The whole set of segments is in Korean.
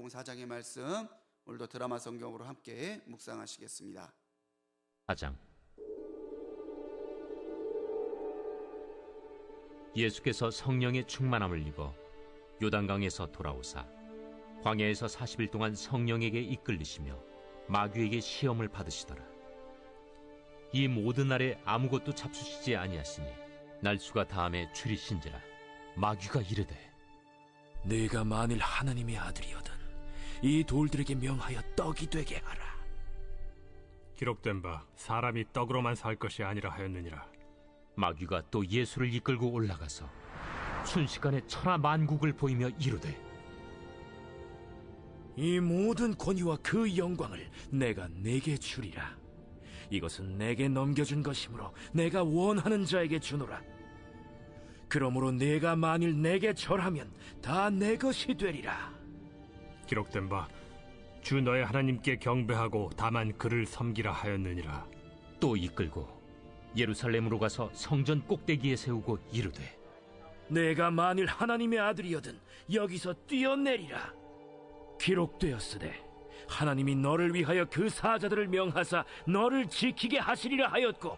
마태복음 4장의 말씀 오늘도 드라마 성경으로 함께 묵상하시겠습니다. 4장. 예수께서 성령의 충만함을 입어 요단강에서 돌아오사 광야에서 40일 동안 성령에게 이끌리시며 마귀에게 시험을 받으시더라. 이 모든 날에 아무것도 잡수시지 아니하시니 날수가 다함에 줄이신지라. 마귀가 이르되 네가 만일 하나님의 아들이거든 이 돌들에게 명하여 떡이 되게 하라. 기록된 바 사람이 떡으로만 살 것이 아니라 하였느니라. 마귀가 또 예수를 이끌고 올라가서 순식간에 천하 만국을 보이며 이르되 이 모든 권위와 그 영광을 내가 네게 주리라. 이것은 내게 넘겨준 것이므로 내가 원하는 자에게 주노라. 그러므로 네가 만일 내게 절하면 다 내 것이 되리라. 기록된 바 주 너의 하나님께 경배하고 다만 그를 섬기라 하였느니라. 또 이끌고 예루살렘으로 가서 성전 꼭대기에 세우고 이르되 내가 만일 하나님의 아들이거든 여기서 뛰어내리라. 기록되었으되 하나님이 너를 위하여 그 사자들을 명하사 너를 지키게 하시리라 하였고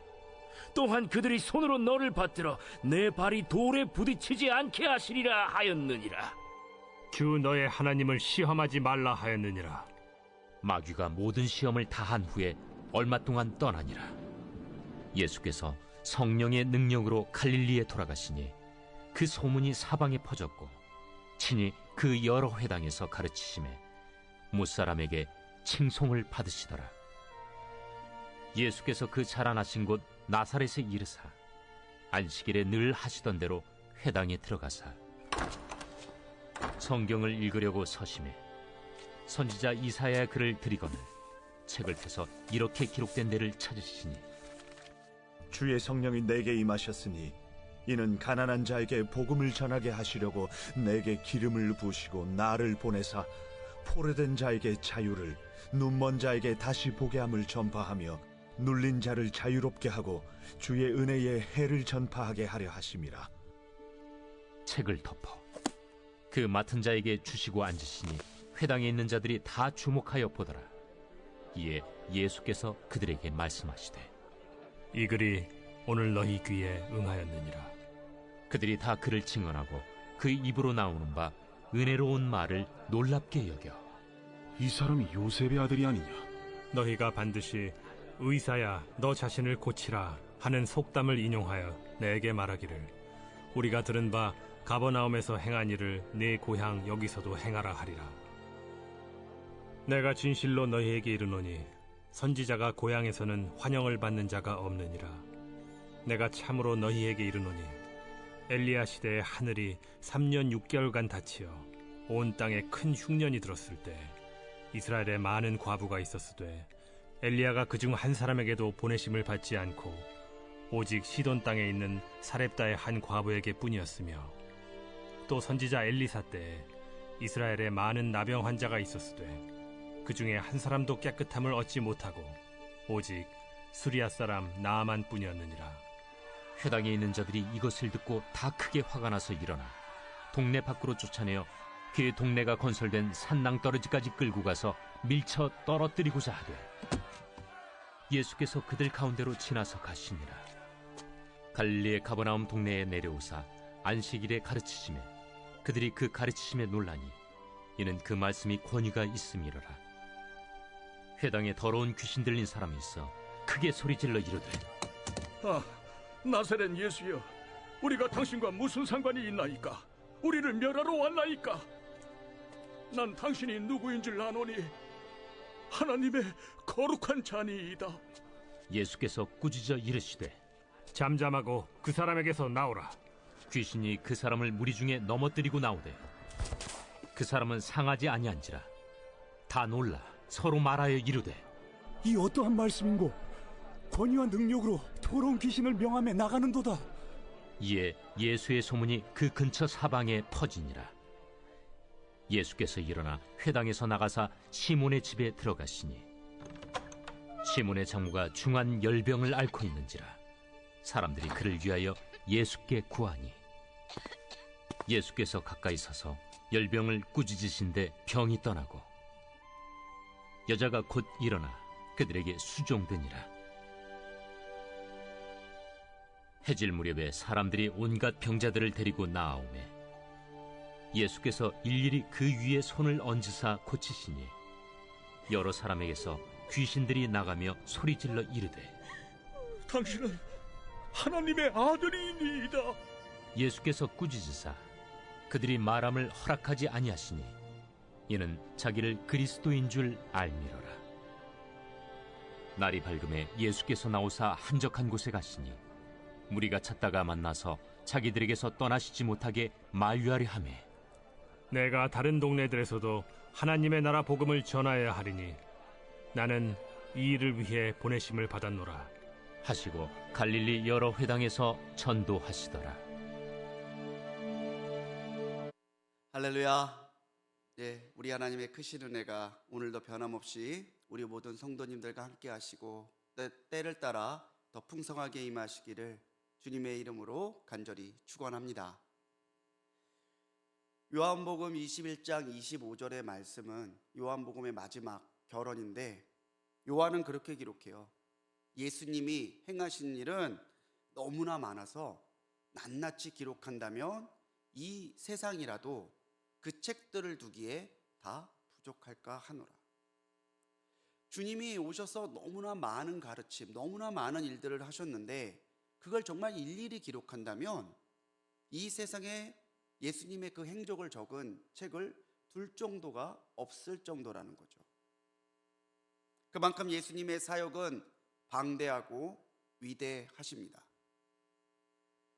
또한 그들이 손으로 너를 받들어 내 발이 돌에 부딪히지 않게 하시리라 하였느니라. 주 너의 하나님을 시험하지 말라 하였느니라. 마귀가 모든 시험을 다한 후에 얼마 동안 떠나니라. 예수께서 성령의 능력으로 갈릴리에 돌아가시니 그 소문이 사방에 퍼졌고 친히 그 여러 회당에서 가르치심에 무사람에게 칭송을 받으시더라. 예수께서 그 자라나신 곳 나사렛에 이르사 안식일에 늘 하시던 대로 회당에 들어가사 성경을 읽으려고 서심해 선지자 이사야의 글을 들이거늘 책을 펴서 이렇게 기록된 데를 찾으시니 주의 성령이 내게 임하셨으니 이는 가난한 자에게 복음을 전하게 하시려고 내게 기름을 부으시고 나를 보내사 포로된 자에게 자유를 눈먼 자에게 다시 보게 함을 전파하며 눌린 자를 자유롭게 하고 주의 은혜의 해를 전파하게 하려 하심이라. 책을 덮어 그 맡은 자에게 주시고 앉으시니 회당에 있는 자들이 다 주목하여 보더라. 이에 예수께서 그들에게 말씀하시되 이 글이 오늘 너희 귀에 응하였느니라. 그들이 다 그를 증언하고 그 입으로 나오는 바 은혜로운 말을 놀랍게 여겨 이 사람이 요셉의 아들이 아니냐? 너희가 반드시 의사야 너 자신을 고치라 하는 속담을 인용하여 내게 말하기를 우리가 들은 바 가버나움에서 행한 일을 네 고향 여기서도 행하라 하리라. 내가 진실로 너희에게 이르노니 선지자가 고향에서는 환영을 받는 자가 없느니라. 내가 참으로 너희에게 이르노니 엘리야 시대에 하늘이 3년 6개월간 닫히어 온 땅에 큰 흉년이 들었을 때 이스라엘에 많은 과부가 있었으되 엘리야가 그중 한 사람에게도 보내심을 받지 않고 오직 시돈 땅에 있는 사렙다의 한 과부에게 뿐이었으며 또 선지자 엘리사 때에 이스라엘에 많은 나병 환자가 있었으되 그 중에 한 사람도 깨끗함을 얻지 못하고 오직 수리아 사람 나아만 뿐이었느니라. 회당에 있는 자들이 이것을 듣고 다 크게 화가 나서 일어나 동네 밖으로 쫓아내어 그 동네가 건설된 산낭떠러지까지 끌고 가서 밀쳐 떨어뜨리고자 하되 예수께서 그들 가운데로 지나서 가시니라. 갈릴리의 가버나움 동네에 내려오사 안식일에 가르치시매 그들이 그 가르치심에 놀라니 이는 그 말씀이 권위가 있음이로라. 회당에 더러운 귀신 들린 사람이 있어 크게 소리질러 이르되 나사렛 예수여, 우리가 당신과 무슨 상관이 있나이까? 우리를 멸하러 왔나이까? 난 당신이 누구인 줄 아노니 하나님의 거룩한 자니이다. 예수께서 꾸짖어 이르시되 잠잠하고 그 사람에게서 나오라. 귀신이 그 사람을 무리 중에 넘어뜨리고 나오되 그 사람은 상하지 아니한지라. 다 놀라 서로 말하여 이르되 이 어떠한 말씀인고 권위와 능력으로 더러운 귀신을 명하며 나가는도다. 이에 예수의 소문이 그 근처 사방에 퍼지니라. 예수께서 일어나 회당에서 나가사 시몬의 집에 들어가시니 시몬의 장모가 중한 열병을 앓고 있는지라. 사람들이 그를 위하여 예수께 구하니 예수께서 가까이 서서 열병을 꾸짖으신데 병이 떠나고 여자가 곧 일어나 그들에게 수종드니라. 해질 무렵에 사람들이 온갖 병자들을 데리고 나아오매 예수께서 일일이 그 위에 손을 얹으사 고치시니 여러 사람에게서 귀신들이 나가며 소리질러 이르되 당신은 하나님의 아들이니이다. 예수께서 꾸짖으사 그들이 말함을 허락하지 아니하시니 이는 자기를 그리스도인 줄 알미러라. 날이 밝음에 예수께서 나오사 한적한 곳에 가시니 무리가 찾다가 만나서 자기들에게서 떠나시지 못하게 만류하려 하매 내가 다른 동네들에서도 하나님의 나라 복음을 전하여야 하리니 나는 이 일을 위해 보내심을 받았노라 하시고 갈릴리 여러 회당에서 전도하시더라. 할렐루야. 예, 우리 하나님의 크신 은혜가 오늘도 변함없이 우리 모든 성도님들과 함께 하시고 때를 따라 더 풍성하게 임하시기를 주님의 이름으로 간절히 축원합니다. 요한복음 21장 25절의 말씀은 요한복음의 마지막 결언인데 요한은 그렇게 기록해요. 예수님이 행하신 일은 너무나 많아서 낱낱이 기록한다면 이 세상이라도 그 책들을 두기에 다 부족할까 하노라. 주님이 오셔서 너무나 많은 가르침, 너무나 많은 일들을 하셨는데 그걸 정말 일일이 기록한다면 이 세상에 예수님의 그 행적을 적은 책을 둘 정도가 없을 정도라는 거죠. 그만큼 예수님의 사역은 방대하고 위대하십니다.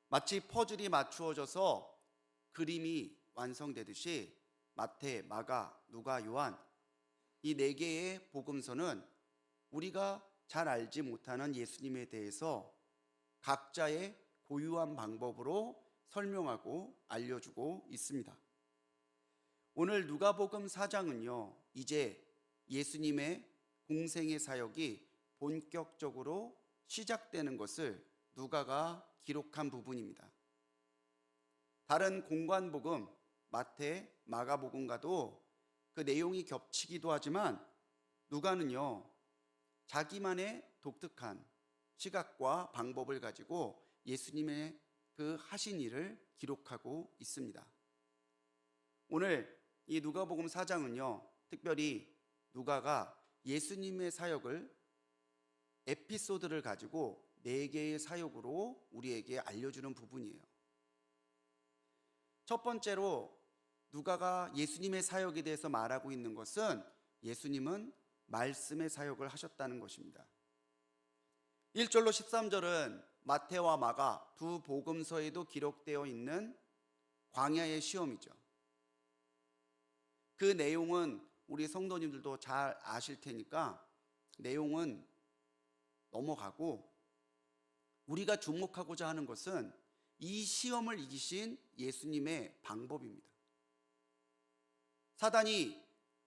마치 퍼즐이 맞추어져서 그림이 완성되듯이 마태, 마가, 누가, 요한 이 네 개의 복음서는 우리가 잘 알지 못하는 예수님에 대해서 각자의 고유한 방법으로 설명하고 알려주고 있습니다. 오늘 누가복음 4장은요, 이제 예수님의 공생의 사역이 본격적으로 시작되는 것을 누가가 기록한 부분입니다. 다른 공관복음, 마태, 마가복음과도 그 내용이 겹치기도 하지만 누가는요, 자기만의 독특한 시각과 방법을 가지고 예수님의 그 하신 일을 기록하고 있습니다. 오늘 이 누가복음 4장은요, 특별히 누가가 예수님의 사역을 에피소드를 가지고 4개의 사역으로 우리에게 알려주는 부분이에요. 첫 번째로 누가가 예수님의 사역에 대해서 말하고 있는 것은 예수님은 말씀의 사역을 하셨다는 것입니다. 1절로 13절은 마태와 마가 두 복음서에도 기록되어 있는 광야의 시험이죠. 그 내용은 우리 성도님들도 잘 아실 테니까 내용은 넘어가고 우리가 주목하고자 하는 것은 이 시험을 이기신 예수님의 방법입니다. 사단이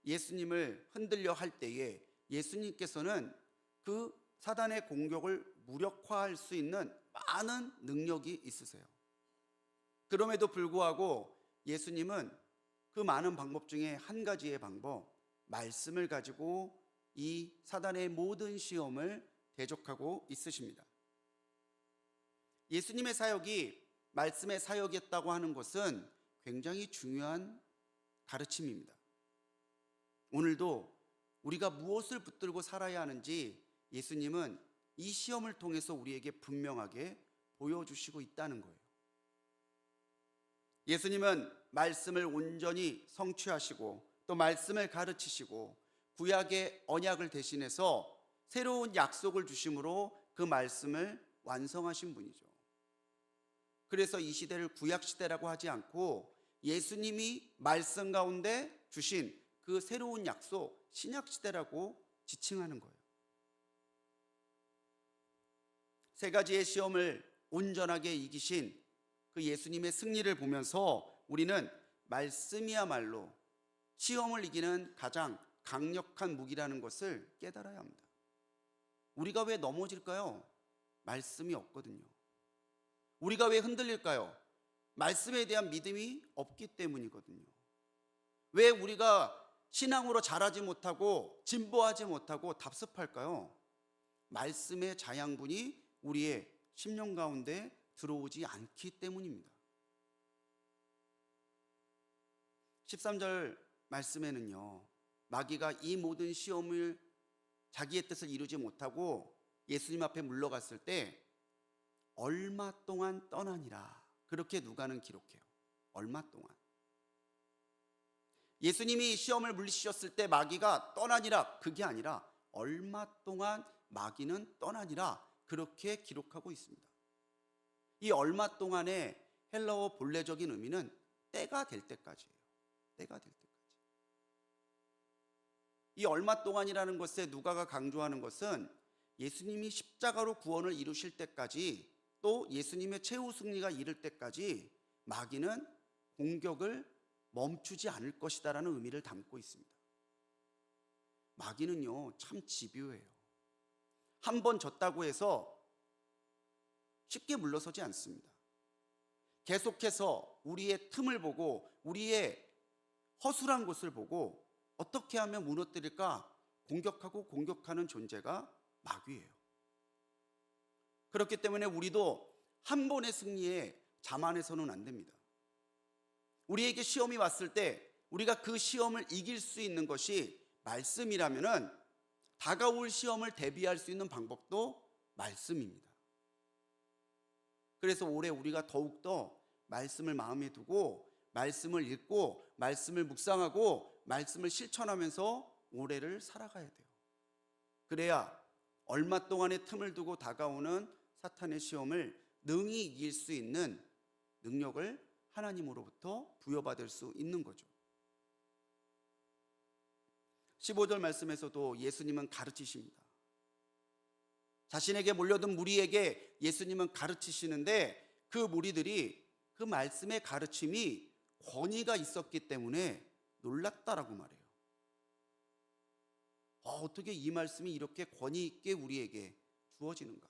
예수님을 흔들려 할 때에 예수님께서는 그 사단의 공격을 무력화할 수 있는 많은 능력이 있으세요. 그럼에도 불구하고 예수님은 그 많은 방법 중에 한 가지의 방법, 말씀을 가지고 이 사단의 모든 시험을 대적하고 있으십니다. 예수님의 사역이 말씀의 사역이었다고 하는 것은 굉장히 중요한 가르침입니다. 오늘도 우리가 무엇을 붙들고 살아야 하는지 예수님은 이 시험을 통해서 우리에게 분명하게 보여주시고 있다는 거예요. 예수님은 말씀을 온전히 성취하시고 또 말씀을 가르치시고 구약의 언약을 대신해서 새로운 약속을 주심으로 그 말씀을 완성하신 분이죠. 그래서 이 시대를 구약시대라고 하지 않고 예수님이 말씀 가운데 주신 그 새로운 약속, 신약시대라고 지칭하는 거예요. 세 가지의 시험을 온전하게 이기신 그 예수님의 승리를 보면서 우리는 말씀이야말로 시험을 이기는 가장 강력한 무기라는 것을 깨달아야 합니다. 우리가 왜 넘어질까요? 말씀이 없거든요. 우리가 왜 흔들릴까요? 말씀에 대한 믿음이 없기 때문이거든요. 왜 우리가 신앙으로 자라지 못하고 진보하지 못하고 답습할까요? 말씀의 자양분이 우리의 심령 가운데 들어오지 않기 때문입니다. 13절 말씀에는요, 마귀가 이 모든 시험을 자기의 뜻을 이루지 못하고 예수님 앞에 물러갔을 때 얼마 동안 떠나니라, 그렇게 누가는 기록해요. 얼마 동안. 예수님이 시험을 물리치셨을 때 마귀가 떠나니라, 그게 아니라 얼마 동안 마귀는 떠나니라, 그렇게 기록하고 있습니다. 이 얼마 동안의 헬라어 본래적인 의미는 때가 될 때까지예요. 때가 될 때까지. 이 얼마 동안이라는 것에 누가가 강조하는 것은 예수님이 십자가로 구원을 이루실 때까지, 또 예수님의 최후 승리가 이를 때까지 마귀는 공격을 멈추지 않을 것이다라는 의미를 담고 있습니다. 마귀는요, 참 집요해요. 한 번 졌다고 해서 쉽게 물러서지 않습니다. 계속해서 우리의 틈을 보고, 우리의 허술한 곳을 보고 어떻게 하면 무너뜨릴까 공격하고 공격하는 존재가 마귀예요. 그렇기 때문에 우리도 한 번의 승리에 자만해서는 안 됩니다. 우리에게 시험이 왔을 때 우리가 그 시험을 이길 수 있는 것이 말씀이라면은 다가올 시험을 대비할 수 있는 방법도 말씀입니다. 그래서 올해 우리가 더욱더 말씀을 마음에 두고 말씀을 읽고 말씀을 묵상하고 말씀을 실천하면서 올해를 살아가야 돼요. 그래야 얼마 동안의 틈을 두고 다가오는 사탄의 시험을 능히 이길 수 있는 능력을 하나님으로부터 부여받을 수 있는 거죠. 15절 말씀에서도 예수님은 가르치십니다. 자신에게 몰려든 무리에게 예수님은 가르치시는데 그 무리들이 그 말씀의 가르침이 권위가 있었기 때문에 놀랐다라고 말해요. 어떻게 이 말씀이 이렇게 권위 있게 우리에게 주어지는가?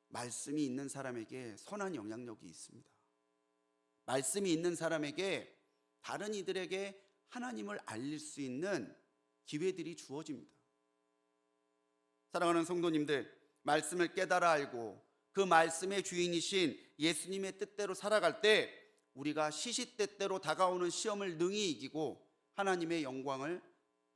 말씀이 있는 사람에게 선한 영향력이 있습니다. 말씀이 있는 사람에게 다른 이들에게 하나님을 알릴 수 있는 기회들이 주어집니다. 사랑하는 성도님들, 말씀을 깨달아 알고 그 말씀의 주인이신 예수님의 뜻대로 살아갈 때 우리가 시시때때로 다가오는 시험을 능히 이기고 하나님의 영광을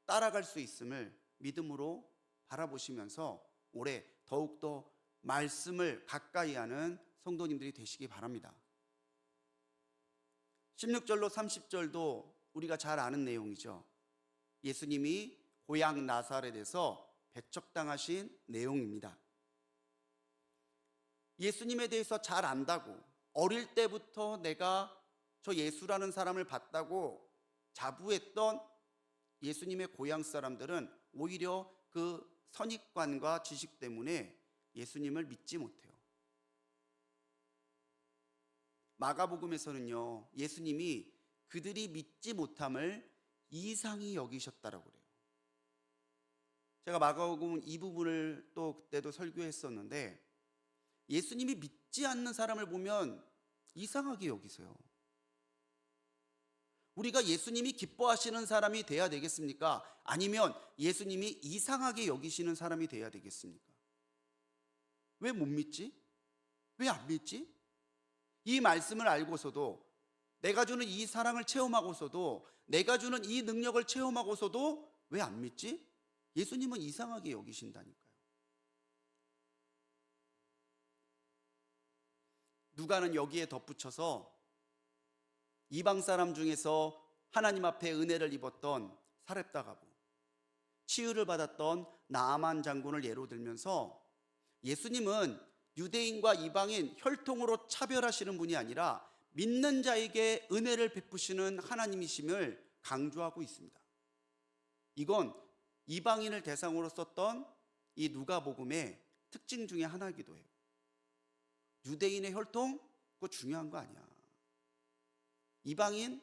따라갈 수 있음을 믿음으로 바라보시면서 올해 더욱더 말씀을 가까이 하는 성도님들이 되시기 바랍니다. 16절로 30절도 우리가 잘 아는 내용이죠. 예수님이 고향 나사렛에서 배척당하신 내용입니다. 예수님에 대해서 잘 안다고, 어릴 때부터 내가 저 예수라는 사람을 봤다고 자부했던 예수님의 고향 사람들은 오히려 그 선입관과 지식 때문에 예수님을 믿지 못해요. 마가복음에서는요, 예수님이 그들이 믿지 못함을 이상히 여기셨다라고 그래요. 제가 마가복음 이 부분을 또 그때도 설교했었는데, 예수님이 믿지 않는 사람을 보면 이상하게 여기세요. 우리가 예수님이 기뻐하시는 사람이 돼야 되겠습니까? 아니면 예수님이 이상하게 여기시는 사람이 돼야 되겠습니까? 왜 못 믿지? 왜 안 믿지? 이 말씀을 알고서도, 내가 주는 이 사랑을 체험하고서도, 내가 주는 이 능력을 체험하고서도 왜 안 믿지? 예수님은 이상하게 여기신다니까요. 누가는 여기에 덧붙여서 이방 사람 중에서 하나님 앞에 은혜를 입었던 사렙다 가부, 치유를 받았던 나아만 장군을 예로 들면서 예수님은 유대인과 이방인 혈통으로 차별하시는 분이 아니라 믿는 자에게 은혜를 베푸시는 하나님이심을 강조하고 있습니다. 이건 이방인을 대상으로 썼던 이 누가복음의 특징 중에 하나이기도 해요. 유대인의 혈통, 그거 중요한 거 아니야. 이방인,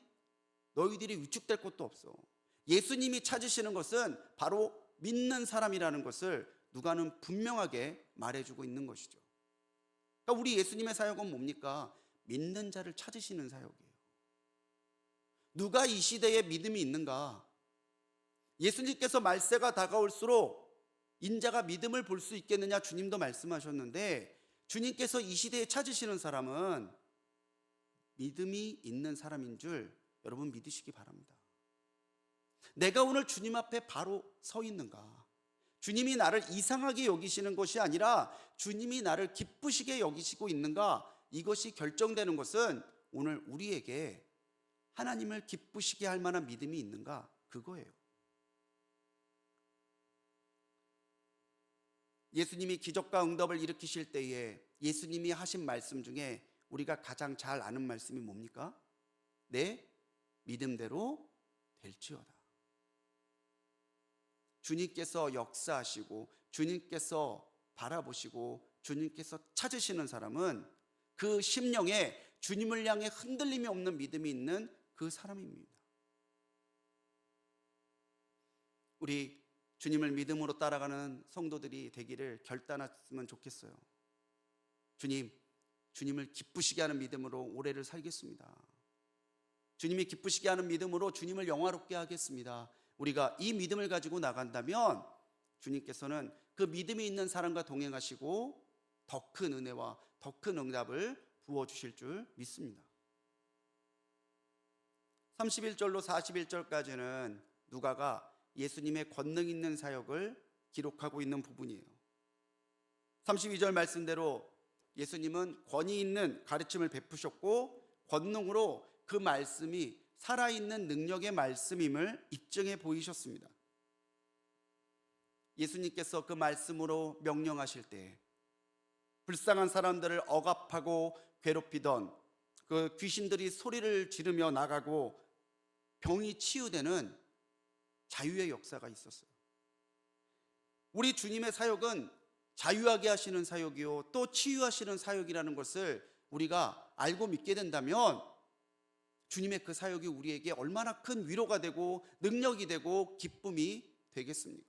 너희들이 위축될 것도 없어. 예수님이 찾으시는 것은 바로 믿는 사람이라는 것을 누가는 분명하게 말해주고 있는 것이죠. 그러니까 우리 예수님의 사역은 뭡니까? 믿는 자를 찾으시는 사역이에요. 누가 이 시대에 믿음이 있는가? 예수님께서 말세가 다가올수록 인자가 믿음을 볼 수 있겠느냐 주님도 말씀하셨는데, 주님께서 이 시대에 찾으시는 사람은 믿음이 있는 사람인 줄 여러분 믿으시기 바랍니다. 내가 오늘 주님 앞에 바로 서 있는가? 주님이 나를 이상하게 여기시는 것이 아니라 주님이 나를 기쁘시게 여기시고 있는가? 이것이 결정되는 것은 오늘 우리에게 하나님을 기쁘시게 할 만한 믿음이 있는가? 그거예요. 예수님이 기적과 응답을 일으키실 때에 예수님이 하신 말씀 중에 우리가 가장 잘 아는 말씀이 뭡니까? 내 믿음대로 될지어다. 주님께서 역사하시고 주님께서 바라보시고 주님께서 찾으시는 사람은 그 심령에 주님을 향해 흔들림이 없는 믿음이 있는 그 사람입니다. 우리 주님을 믿음으로 따라가는 성도들이 되기를 결단했으면 좋겠어요. 주님을 기쁘시게 하는 믿음으로 올해를 살겠습니다. 주님이 기쁘시게 하는 믿음으로 주님을 영화롭게 하겠습니다. 우리가 이 믿음을 가지고 나간다면 주님께서는 그 믿음이 있는 사람과 동행하시고 더 큰 은혜와 더 큰 응답을 부어주실 줄 믿습니다. 31절로 41절까지는 누가가 예수님의 권능 있는 사역을 기록하고 있는 부분이에요. 32절 말씀대로 예수님은 권위 있는 가르침을 베푸셨고 권능으로 그 말씀이 살아있는 능력의 말씀임을 입증해 보이셨습니다. 예수님께서 그 말씀으로 명령하실 때 불쌍한 사람들을 억압하고 괴롭히던 그 귀신들이 소리를 지르며 나가고 병이 치유되는 자유의 역사가 있었어요. 우리 주님의 사역은 자유하게 하시는 사역이요 또 치유하시는 사역이라는 것을 우리가 알고 믿게 된다면 주님의 그 사역이 우리에게 얼마나 큰 위로가 되고 능력이 되고 기쁨이 되겠습니까?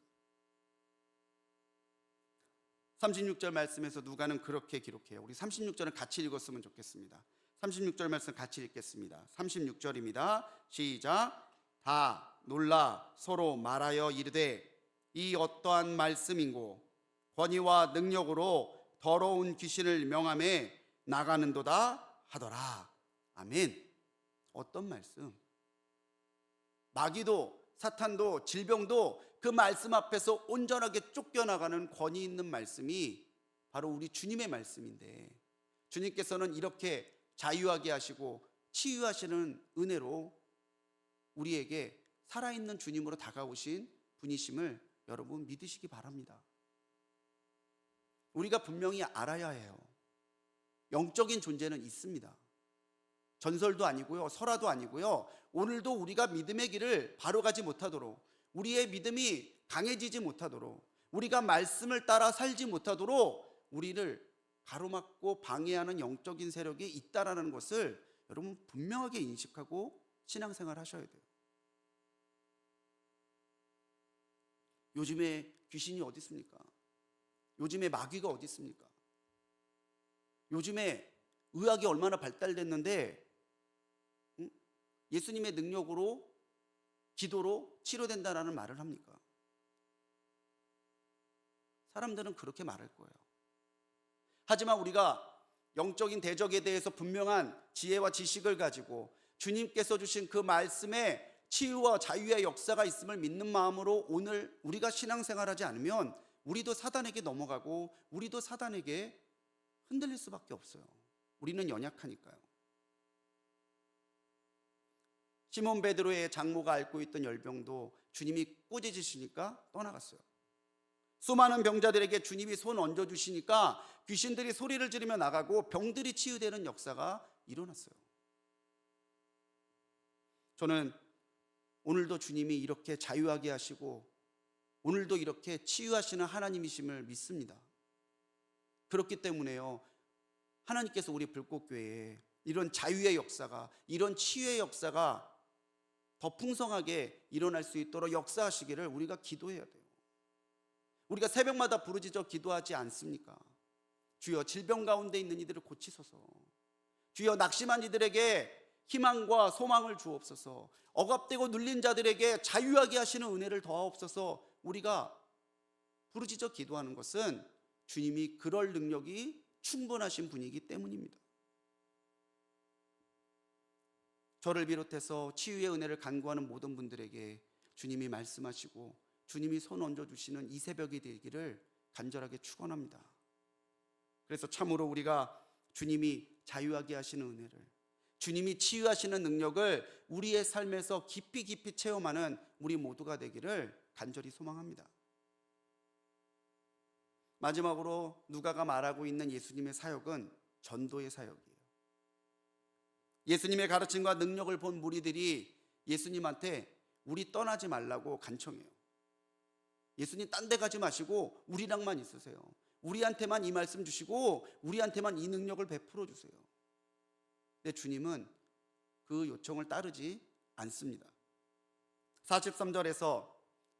36절 말씀에서 누가는 그렇게 기록해요. 우리 36절은 같이 읽었으면 좋겠습니다. 36절 말씀 같이 읽겠습니다. 36절입니다. 시작. 다 놀라 서로 말하여 이르되 이 어떠한 말씀인고 권위와 능력으로 더러운 귀신을 명함에 나가는도다 하더라. 아멘. 어떤 말씀? 마귀도 사탄도 질병도 그 말씀 앞에서 온전하게 쫓겨나가는 권위 있는 말씀이 바로 우리 주님의 말씀인데, 주님께서는 이렇게 자유하게 하시고 치유하시는 은혜로 우리에게 살아있는 주님으로 다가오신 분이심을 여러분 믿으시기 바랍니다. 우리가 분명히 알아야 해요. 영적인 존재는 있습니다. 전설도 아니고요, 설화도 아니고요. 오늘도 우리가 믿음의 길을 바로 가지 못하도록, 우리의 믿음이 강해지지 못하도록, 우리가 말씀을 따라 살지 못하도록 우리를 가로막고 방해하는 영적인 세력이 있다라는 것을 여러분 분명하게 인식하고 신앙생활 하셔야 돼요. 요즘에 귀신이 어디 있습니까? 요즘에 마귀가 어디 있습니까? 요즘에 의학이 얼마나 발달됐는데 예수님의 능력으로 기도로 치료된다라는 말을 합니까? 사람들은 그렇게 말할 거예요. 하지만 우리가 영적인 대적에 대해서 분명한 지혜와 지식을 가지고 주님께서 주신 그 말씀에 치유와 자유의 역사가 있음을 믿는 마음으로 오늘 우리가 신앙생활하지 않으면 우리도 사단에게 넘어가고 우리도 사단에게 흔들릴 수밖에 없어요. 우리는 연약하니까요. 시몬 베드로의 장모가 앓고 있던 열병도 주님이 꾸짖으시니까 떠나갔어요. 수많은 병자들에게 주님이 손 얹어주시니까 귀신들이 소리를 지르며 나가고 병들이 치유되는 역사가 일어났어요. 저는 오늘도 주님이 이렇게 자유하게 하시고 오늘도 이렇게 치유하시는 하나님이심을 믿습니다. 그렇기 때문에요, 하나님께서 우리 불꽃교회에 이런 자유의 역사가, 이런 치유의 역사가 더 풍성하게 일어날 수 있도록 역사하시기를 우리가 기도해야 돼요. 우리가 새벽마다 부르짖어 기도하지 않습니까? 주여 질병 가운데 있는 이들을 고치소서. 주여 낙심한 이들에게 희망과 소망을 주옵소서. 억압되고 눌린 자들에게 자유하게 하시는 은혜를 더하옵소서. 우리가 부르짖어 기도하는 것은 주님이 그럴 능력이 충분하신 분이기 때문입니다. 저를 비롯해서 치유의 은혜를 간구하는 모든 분들에게 주님이 말씀하시고 주님이 손 얹어주시는 이 새벽이 되기를 간절하게 축원합니다. 그래서 참으로 우리가 주님이 자유하게 하시는 은혜를, 주님이 치유하시는 능력을 우리의 삶에서 깊이 깊이 체험하는 우리 모두가 되기를 간절히 소망합니다. 마지막으로 누가가 말하고 있는 예수님의 사역은 전도의 사역이에요. 예수님의 가르침과 능력을 본 무리들이 예수님한테 우리 떠나지 말라고 간청해요. 예수님 딴 데 가지 마시고 우리랑만 있으세요. 우리한테만 이 말씀 주시고 우리한테만 이 능력을 베풀어 주세요. 근데 주님은 그 요청을 따르지 않습니다. 43절에서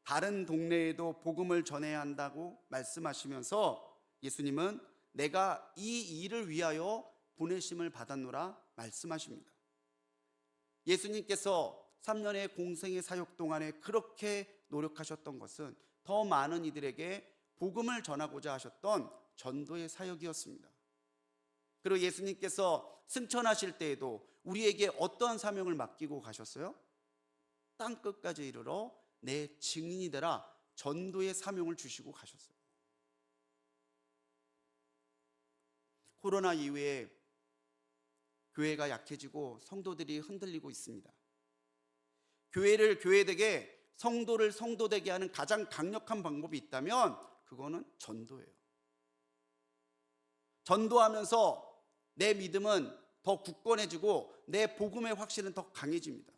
다른 동네에도 복음을 전해야 한다고 말씀하시면서 예수님은 내가 이 일을 위하여 보내심을 받았노라 말씀하십니다. 예수님께서 3년의 공생의 사역 동안에 그렇게 노력하셨던 것은 더 많은 이들에게 복음을 전하고자 하셨던 전도의 사역이었습니다. 그리고 예수님께서 승천하실 때에도 우리에게 어떠한 사명을 맡기고 가셨어요? 땅 끝까지 이르러 내 증인이 되라, 전도의 사명을 주시고 가셨어요. 코로나 이후에 교회가 약해지고 성도들이 흔들리고 있습니다. 교회를 교회되게, 성도를 성도되게 하는 가장 강력한 방법이 있다면 그거는 전도예요. 전도하면서 내 믿음은 더 굳건해지고 내 복음의 확신은 더 강해집니다.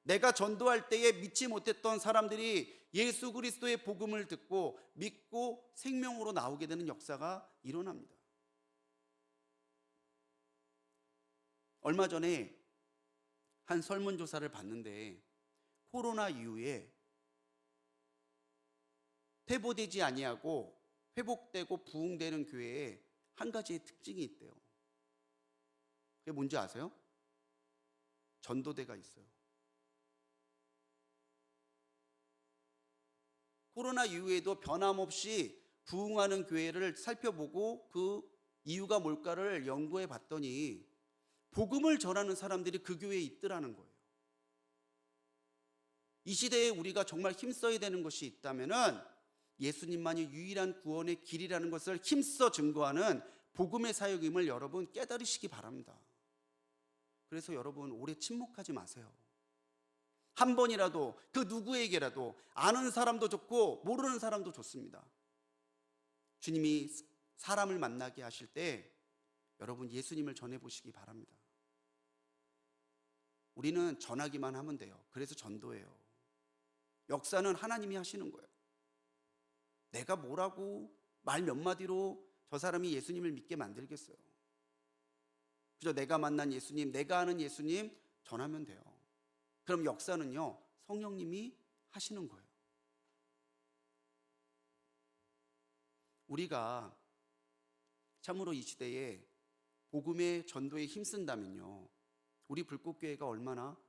내가 전도할 때에 믿지 못했던 사람들이 예수 그리스도의 복음을 듣고 믿고 생명으로 나오게 되는 역사가 일어납니다. 얼마 전에 한 설문조사를 봤는데 코로나 이후에 퇴보되지 아니하고 회복되고 부흥되는 교회에 한 가지의 특징이 있대요. 그게 뭔지 아세요? 전도대가 있어요. 코로나 이후에도 변함없이 부흥하는 교회를 살펴보고 그 이유가 뭘까를 연구해 봤더니 복음을 전하는 사람들이 그 교회에 있더라는 거예요. 이 시대에 우리가 정말 힘써야 되는 것이 있다면은 예수님만이 유일한 구원의 길이라는 것을 힘써 증거하는 복음의 사역임을 여러분 깨달으시기 바랍니다. 그래서 여러분 오래 침묵하지 마세요. 한 번이라도 그 누구에게라도, 아는 사람도 좋고 모르는 사람도 좋습니다, 주님이 사람을 만나게 하실 때 여러분 예수님을 전해보시기 바랍니다. 우리는 전하기만 하면 돼요. 그래서 전도예요. 역사는 하나님이 하시는 거예요. 내가 뭐라고 말 몇 마디로 저 사람이 예수님을 믿게 만들겠어요. 그저 내가 만난 예수님, 내가 아는 예수님 전하면 돼요. 그럼 역사는요, 성령님이 하시는 거예요. 우리가 참으로 이 시대에 복음의 전도에 힘쓴다면요, 우리 불꽃교회가 얼마나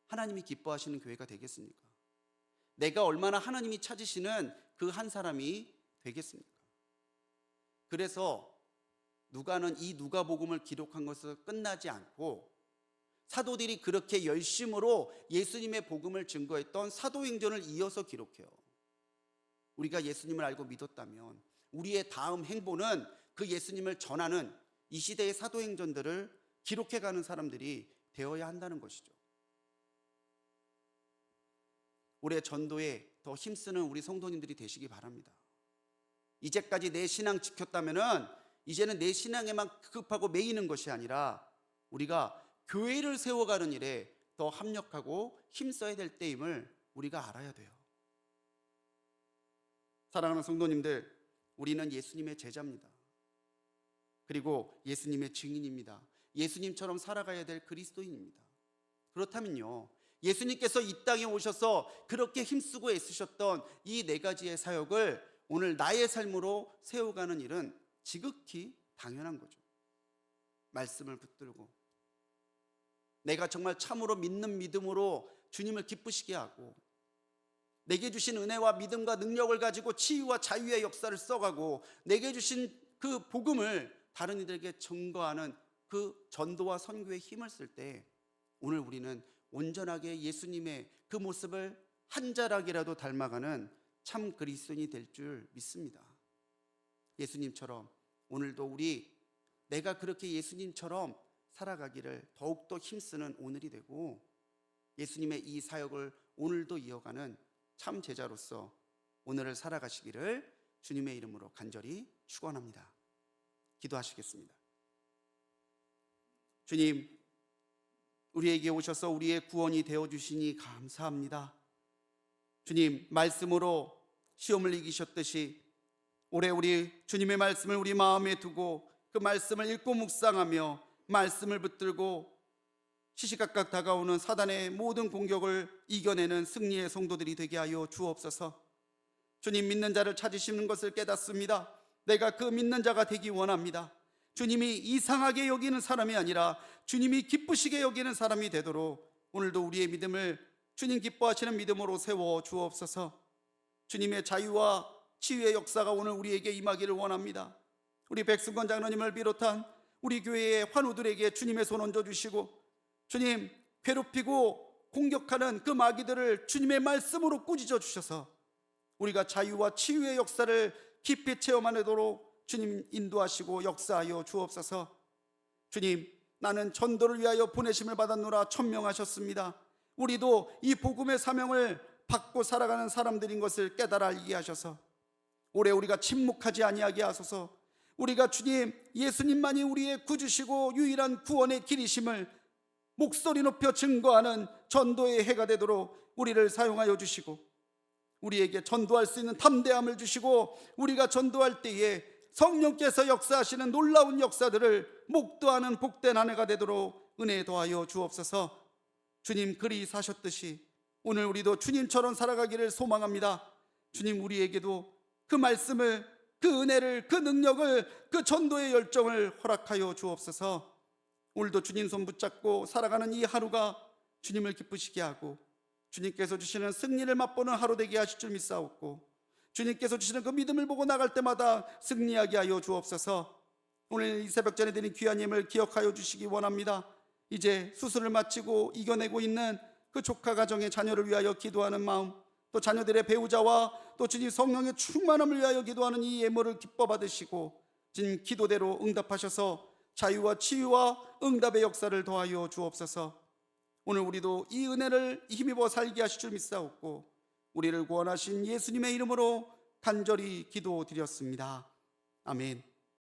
하나님이 기뻐하시는 교회가 되겠습니까? 내가 얼마나 하나님이 찾으시는 그 한 사람이 되겠습니까? 그래서 누가는 이 누가복음을 기록한 것을 끝나지 않고 사도들이 그렇게 열심으로 예수님의 복음을 증거했던 사도행전을 이어서 기록해요. 우리가 예수님을 알고 믿었다면 우리의 다음 행보는 그 예수님을 전하는 이 시대의 사도행전들을 기록해가는 사람들이 되어야 한다는 것이죠. 올해 전도에 더 힘쓰는 우리 성도님들이 되시기 바랍니다. 이제까지 내 신앙 지켰다면은 이제는 내 신앙에만 급하고 매이는 것이 아니라 우리가 교회를 세워가는 일에 더 합력하고 힘써야 될 때임을 우리가 알아야 돼요. 사랑하는 성도님들, 우리는 예수님의 제자입니다. 그리고 예수님의 증인입니다. 예수님처럼 살아가야 될 그리스도인입니다. 그렇다면요, 예수님께서 이 땅에 오셔서 그렇게 힘쓰고 애쓰셨던 이 네 가지의 사역을 오늘 나의 삶으로 세워가는 일은 지극히 당연한 거죠. 말씀을 붙들고 내가 정말 참으로 믿는 믿음으로 주님을 기쁘시게 하고, 내게 주신 은혜와 믿음과 능력을 가지고 치유와 자유의 역사를 써가고, 내게 주신 그 복음을 다른 이들에게 증거하는 그 전도와 선교의 힘을 쓸 때, 오늘 우리는 온전하게 예수님의 그 모습을 한 자락이라도 닮아가는 참 그리스도인이 될 줄 믿습니다. 예수님처럼 오늘도 내가 그렇게 예수님처럼 살아가기를 더욱더 힘쓰는 오늘이 되고, 예수님의 이 사역을 오늘도 이어가는 참 제자로서 오늘을 살아가시기를 주님의 이름으로 간절히 축원합니다. 기도하시겠습니다. 주님, 우리에게 오셔서 우리의 구원이 되어주시니 감사합니다. 주님, 말씀으로 시험을 이기셨듯이 올해 우리 주님의 말씀을 우리 마음에 두고 그 말씀을 읽고 묵상하며 말씀을 붙들고 시시각각 다가오는 사단의 모든 공격을 이겨내는 승리의 성도들이 되게 하여 주옵소서. 주님, 믿는 자를 찾으시는 것을 깨닫습니다. 내가 그 믿는 자가 되기 원합니다. 주님이 이상하게 여기는 사람이 아니라 주님이 기쁘시게 여기는 사람이 되도록 오늘도 우리의 믿음을 주님 기뻐하시는 믿음으로 세워 주옵소서. 주님의 자유와 치유의 역사가 오늘 우리에게 임하기를 원합니다. 우리 백승권 장로님을 비롯한 우리 교회의 환우들에게 주님의 손 얹어주시고, 주님, 괴롭히고 공격하는 그 마귀들을 주님의 말씀으로 꾸짖어 주셔서 우리가 자유와 치유의 역사를 깊이 체험하도록 주님 인도하시고 역사하여 주옵소서. 주님, 나는 전도를 위하여 보내심을 받았노라 천명하셨습니다. 우리도 이 복음의 사명을 받고 살아가는 사람들인 것을 깨달아 알게 하셔서 올해 우리가 침묵하지 아니하게 하소서. 우리가 주님 예수님만이 우리의 구주시고 유일한 구원의 길이심을 목소리 높여 증거하는 전도의 해가 되도록 우리를 사용하여 주시고, 우리에게 전도할 수 있는 담대함을 주시고, 우리가 전도할 때에 성령께서 역사하시는 놀라운 역사들을 목도하는 복된 한 해가 되도록 은혜 더하여 주옵소서. 주님 그리 사셨듯이 오늘 우리도 주님처럼 살아가기를 소망합니다. 주님, 우리에게도 그 말씀을, 그 은혜를, 그 능력을, 그 전도의 열정을 허락하여 주옵소서. 오늘도 주님 손 붙잡고 살아가는 이 하루가 주님을 기쁘시게 하고 주님께서 주시는 승리를 맛보는 하루 되게 하실 줄 믿사옵고, 주님께서 주시는 그 믿음을 보고 나갈 때마다 승리하게 하여 주옵소서. 오늘 이 새벽전에 드린 귀한 예물 기억하여 주시기 원합니다. 이제 수술을 마치고 이겨내고 있는 그 조카 가정의 자녀를 위하여 기도하는 마음, 또 자녀들의 배우자와 또 주님 성령의 충만함을 위하여 기도하는 이 예물을 기뻐 받으시고 주님 기도대로 응답하셔서 자유와 치유와 응답의 역사를 더하여 주옵소서. 오늘 우리도 이 은혜를 힘입어 살게 하실 줄 믿사옵고 우리를 구원하신 예수님의 이름으로 간절히 기도드렸습니다. 아멘.